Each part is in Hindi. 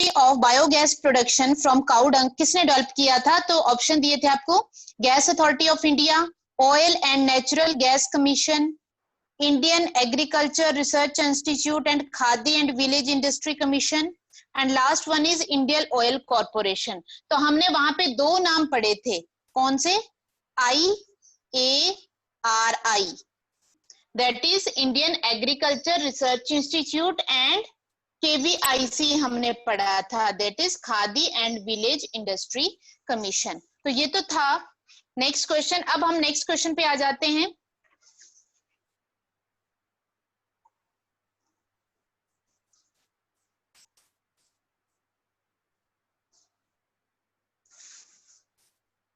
Of biogas production from cow dung किसने डेवलप किया था? तो ऑप्शन दिए थे आपको, gas authority of India, oil and natural gas commission, Indian agriculture research institute and khadi and village industry commission, and last one is Indian oil corporation. तो हमने वहां पे दो नाम पढ़े थे, कौन से? IARI, that is Indian agriculture research institute, and KVIC हमने पढ़ा था, that is khadi and village industry commission. तो ये तो था नेक्स्ट क्वेश्चन। अब हम नेक्स्ट क्वेश्चन पे आ जाते हैं।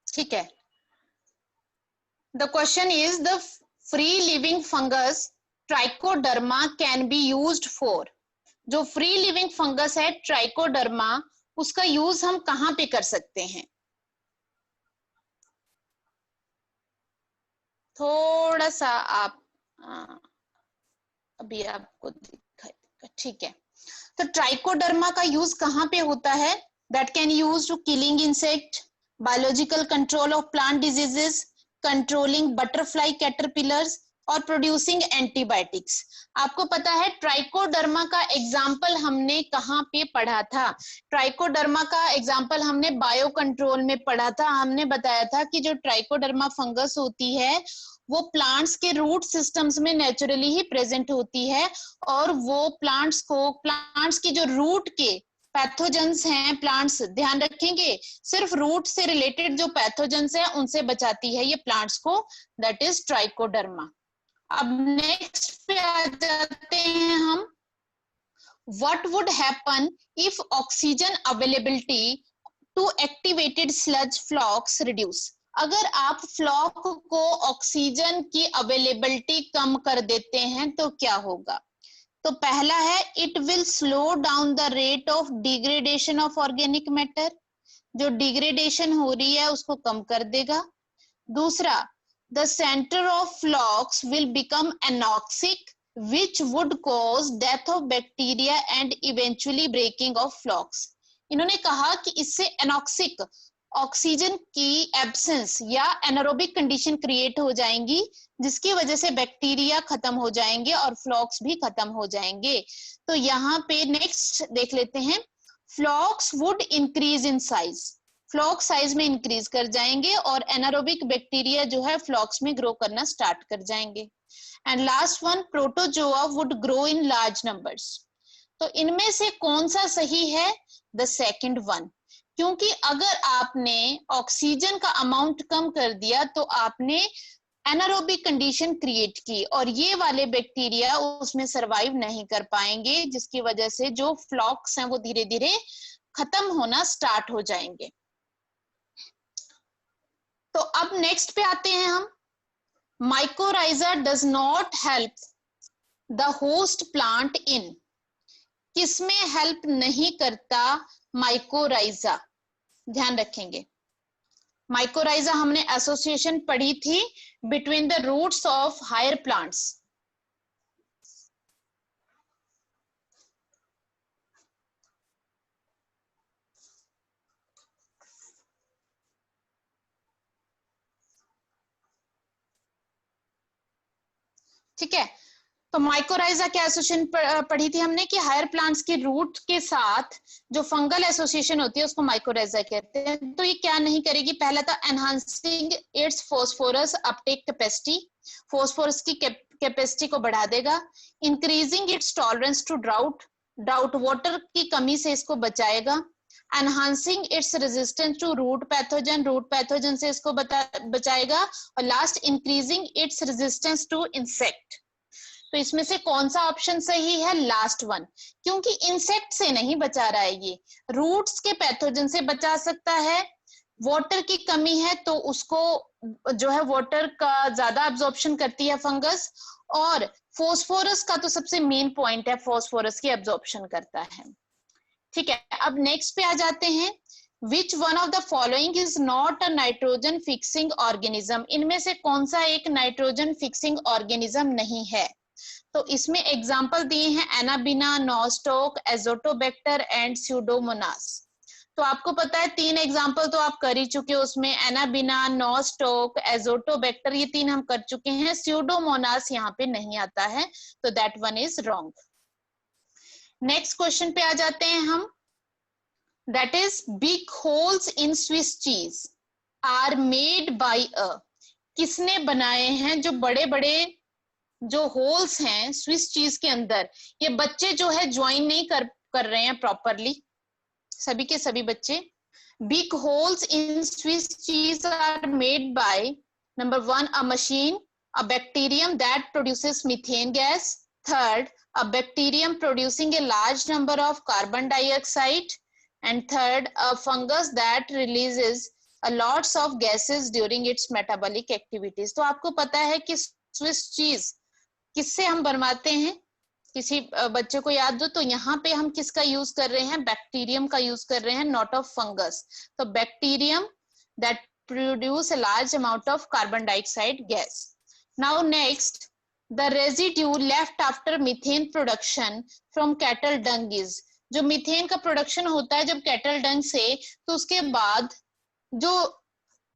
ठीक है, the question is the free living fungus trichoderma can be used for. जो फ्री लिविंग फंगस है ट्राइकोडर्मा, उसका यूज हम कहां पे कर सकते हैं? थोड़ा सा आप अभी आपको दिखाई, ठीक है। तो ट्राइकोडर्मा का यूज कहां पे होता है? That can use to killing insect, biological control of plant diseases, controlling butterfly caterpillars और प्रोड्यूसिंग एंटीबायोटिक्स। आपको पता है ट्राइकोडर्मा का एग्जाम्पल हमने कहाँ पे पढ़ा था? ट्राइकोडर्मा का एग्जाम्पल हमने बायो कंट्रोल में पढ़ा था। हमने बताया था कि जो ट्राइकोडर्मा फंगस होती है वो प्लांट्स के रूट सिस्टम्स में नेचुरली ही प्रेजेंट होती है, और वो प्लांट्स की जो रूट के पैथोजेंस हैं, प्लांट्स ध्यान रखेंगे, सिर्फ रूट से रिलेटेड जो पैथोजेंस हैं उनसे बचाती है ये प्लांट्स को, दैट इज ट्राइकोडर्मा। अब नेक्स्ट पे आ जाते हैं हम, what would happen if oxygen availability to activated sludge flocs reduce. अगर आप फ्लॉक को ऑक्सीजन की अवेलेबिलिटी कम कर देते हैं तो क्या होगा? तो पहला है, it will slow down the rate of degradation of organic matter, जो डिग्रेडेशन हो रही है उसको कम कर देगा। दूसरा, the centre of flocs will become anoxic which would cause death of bacteria and eventually breaking of flocks। इन्होंने कहा कि इससे एनॉक्सिक, ऑक्सीजन की एब्सेंस या एनारोबिक कंडीशन क्रिएट हो जाएंगी, जिसकी वजह से बैक्टीरिया खत्म हो जाएंगे और फ्लॉक्स भी खत्म हो जाएंगे। तो यहाँ पे नेक्स्ट देख लेते हैं, flocs would increase in size, floc size में इंक्रीज कर जाएंगे और एनारोबिक बैक्टीरिया जो है फ्लॉक्स में ग्रो करना स्टार्ट कर जाएंगे। And last one, protozoa would grow in large numbers. तो इनमें से कौन सा सही है? द सेकंड वन, क्योंकि अगर आपने ऑक्सीजन का अमाउंट कम कर दिया तो आपने एनारोबिक कंडीशन क्रिएट की और ये वाले बैक्टीरिया उसमें सरवाइव नहीं कर पाएंगे, जिसकी वजह से जो फ्लॉक्स हैं वो धीरे धीरे खत्म होना स्टार्ट हो जाएंगे। तो अब नेक्स्ट पे आते हैं हम, mycorrhiza does not help the host plant in. किसमें हेल्प नहीं करता माइकोराइजा? ध्यान रखेंगे, माइकोराइजा हमने एसोसिएशन पढ़ी थी between the roots of higher plants. ठीक है, तो माइकोराइजा के एसोसिएशन पढ़ी थी हमने कि हायर प्लांट्स के रूट के साथ जो फंगल एसोसिएशन होती है उसको माइकोराइजा कहते हैं। तो ये क्या नहीं करेगी? पहला था enhancing its phosphorus uptake capacity, phosphorus की कैपेसिटी को बढ़ा देगा। Increasing its tolerance to drought, drought water की कमी से इसको बचाएगा। Enhancing its resistance to root pathogen, root pathogen से इसको बचाएगा। और last, increasing its resistance to insect. तो इसमें से कौन सा ऑप्शन सही है? लास्ट वन, क्योंकि इंसेक्ट से नहीं बचा रहा है, ये रूट्स के पैथोजन से बचा सकता है। वाटर की कमी है तो उसको जो है वाटर का ज्यादा एब्जॉर्प्शन करती है फंगस, और फोस्फोरस का तो सबसे मेन पॉइंट है, फोस्फोरस की एब्जॉर्प्शन करता है। ठीक है, अब नेक्स्ट पे आ जाते हैं, which one of the following is not a nitrogen fixing organism. इनमें से कौन सा एक नाइट्रोजन फिक्सिंग ऑर्गेनिज्म नहीं है? तो इसमें एग्जाम्पल दिए हैं एनाबिना, नॉस्टोक, एजोटोबैक्टर एंड स्यूडोमोनास। तो आपको पता है 3 एग्जाम्पल तो आप कर ही चुके हो उसमें, एनाबिना, नॉस्टोक, एजोटोबैक्टर, ये 3 हम कर चुके हैं। स्यूडोमोनास यहाँ पे नहीं आता है, तो that one is wrong. Next question पे आ जाते हैं हम, that is big holes in Swiss cheese are made by a, किसने बनाए हैं जो बड़े बड़े जो होल्स हैं स्विस चीज के अंदर, ये बच्चे जो है ज्वाइन नहीं कर रहे हैं प्रॉपरली, सभी के सभी बच्चे। Big holes in Swiss cheese are made by number 1 a machine, a bacterium that produces methane gas, third a bacterium producing a large number of carbon dioxide, and third a fungus that releases a lots of gases during its metabolic activities। तो आपको पता है कि स्विस चीज किससे हम बनवाते हैं, किसी बच्चे को याद दो, तो यहाँ पे हम किसका यूज कर रहे हैं, बैक्टीरियम का यूज कर रहे हैं, नॉट ऑफ फंगस। तो bacterium that produce a large amount of carbon dioxide gas. Now next, the residue left after methane production from cattle dung is, जो मीथेन का प्रोडक्शन होता है जब कैटल डंग से, तो उसके बाद जो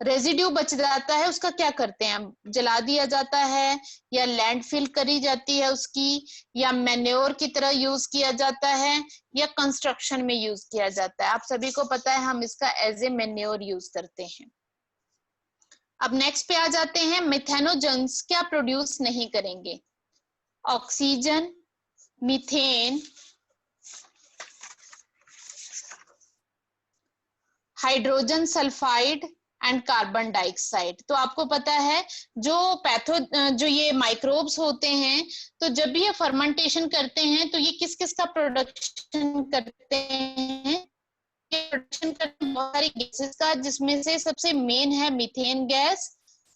रेजिड्यू बच जाता है उसका क्या करते हैं, जला दिया जाता है या लैंडफिल करी जाती है उसकी, या मैन्योर की तरह यूज किया जाता है, या कंस्ट्रक्शन में यूज किया जाता है। आप सभी को पता है हम इसका एज ए मैन्योर यूज करते हैं। अब नेक्स्ट पे आ जाते हैं, मिथेनोजन्स क्या प्रोड्यूस नहीं करेंगे, oxygen, methane, hydrogen sulphide and carbon dioxide. तो आपको पता है जो ये माइक्रोब्स होते हैं, तो जब भी ये फर्मेंटेशन करते हैं तो ये किस किस का प्रोडक्शन करते हैं, प्रोडक्शन करते हैं बहुत सारी गैसेस का, जिसमें से सबसे मेन है मीथेन गैस,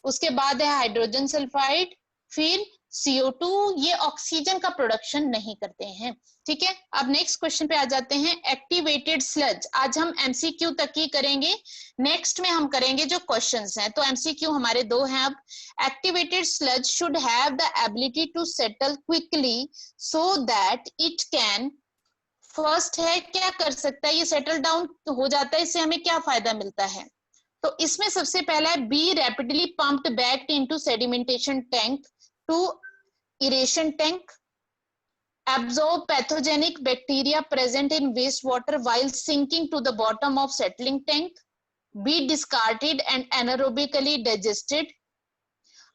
उसके बाद है हाइड्रोजन सल्फाइड, फिर CO2। ये ऑक्सीजन का प्रोडक्शन नहीं करते हैं। ठीक है, अब नेक्स्ट क्वेश्चन पे आ जाते हैं, एक्टिवेटेड स्लज। आज हम MCQ तक ही करेंगे, नेक्स्ट में हम करेंगे जो क्वेश्चंस हैं। तो MCQ हमारे 2 हैं अब। Activated sludge should have the ability to settle quickly so that it can, first है क्या कर सकता है, ये सेटल डाउन हो जाता है, इससे हमें क्या फायदा मिलता है। तो इसमें सबसे पहला है be rapidly pumped back into sedimentation tank to aeration tank, absorb pathogenic bacteria present in wastewater while sinking to the bottom of settling tank, be discarded and anaerobically digested,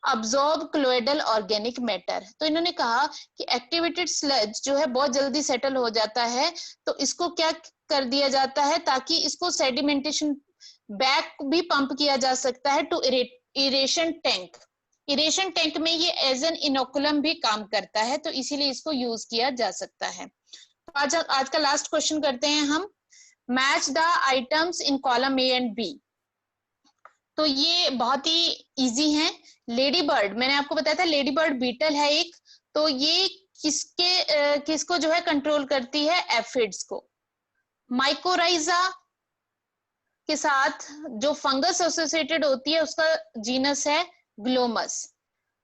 absorb colloidal organic matter। तो इन्होंने कहा कि एक्टिवेटेड स्लज जो है बहुत जल्दी सेटल हो जाता है, तो इसको क्या कर दिया जाता है ताकि इसको सेडिमेंटेशन बैक भी पंप किया जा सकता है to aeration tank. Aeration tank में ये एज एन इनोकुलम भी काम करता है, तो इसीलिए इसको यूज किया जा सकता है। तो आज का लास्ट क्वेश्चन करते हैं हम, match the items in column A and B. तो ये बहुत ही इजी है। लेडी बर्ड, मैंने आपको बताया था लेडी बर्ड बीटल है एक, तो ये किसको जो है कंट्रोल करती है, एफिड्स को। माइकोराइजा के साथ जो फंगस एसोसिएटेड होती है उसका जीनस है ग्लोमस।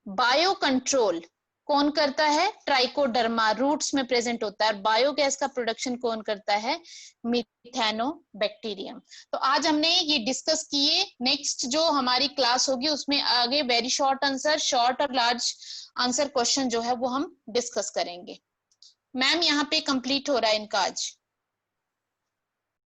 बायो कंट्रोल कौन करता है, ट्राइकोडर्मा, रूट्स में प्रेजेंट होता है। बायोगैस का प्रोडक्शन कौन करता है, मिथेनोबैक्टीरियम। तो आज हमने ये डिस्कस किए, नेक्स्ट जो हमारी क्लास होगी उसमें आगे वेरी शॉर्ट आंसर, शॉर्ट और लार्ज आंसर क्वेश्चन जो है वो हम डिस्कस करेंगे। मैम यहाँ पे कंप्लीट हो रहा है इनका आज।